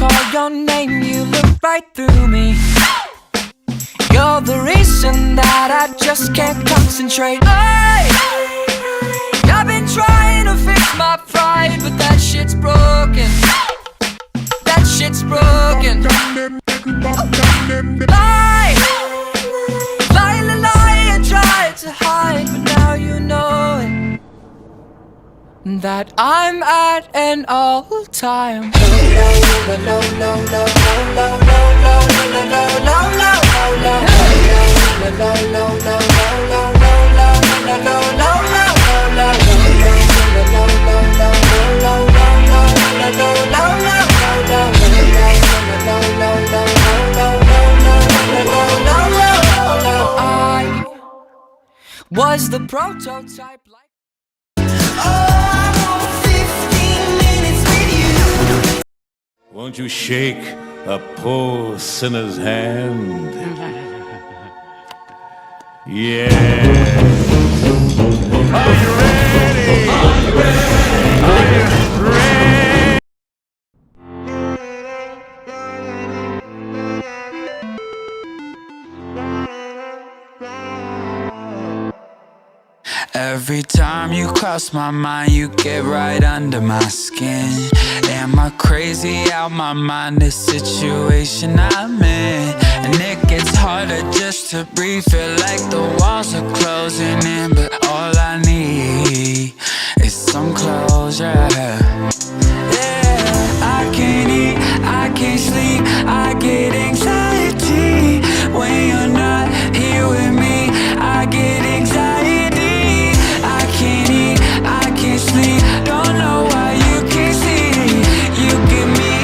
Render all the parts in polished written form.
call your name, you look right through me. You're the reason that I just can't concentrate. I've been trying to fix my pride, but that shit's broken. That shit's broken. Lie, lie, lie, lie, I tried to hide, but now you know it, that I'm at an all-time I was the prototype like Won't you shake a poor sinner's hand? Yeah. Are you ready? Are you ready? Are you ready? Every time you cross my mind, you get right under my skin. Am I crazy out my mind, this situation I'm in? And it gets harder just to breathe, feel like the walls are closing in. But all I need is some closure. Yeah, I can't eat, I can't sleep, I get anxiety when you're not here with me. I get anxiety. I can't eat, I can't sleep, don't know why you can't see. You give me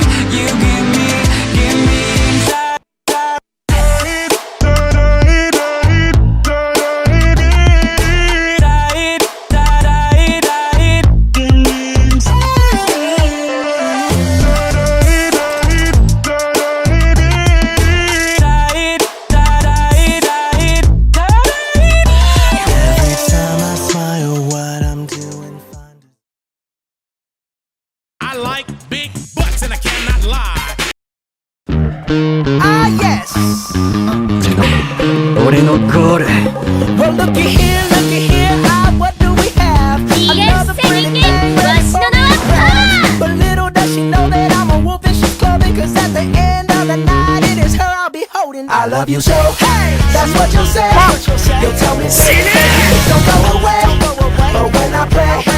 I like big butts and I cannot lie. Ah, yes. Well, looky here, what do we have? Another pretty thing, but little does she know that I'm a wolf and she's clubbing. Cause at the end of the night, it is her I'll be holding. I love you so, hey, that's what you'll say. You'll tell me, baby, don't go away. But when I pray,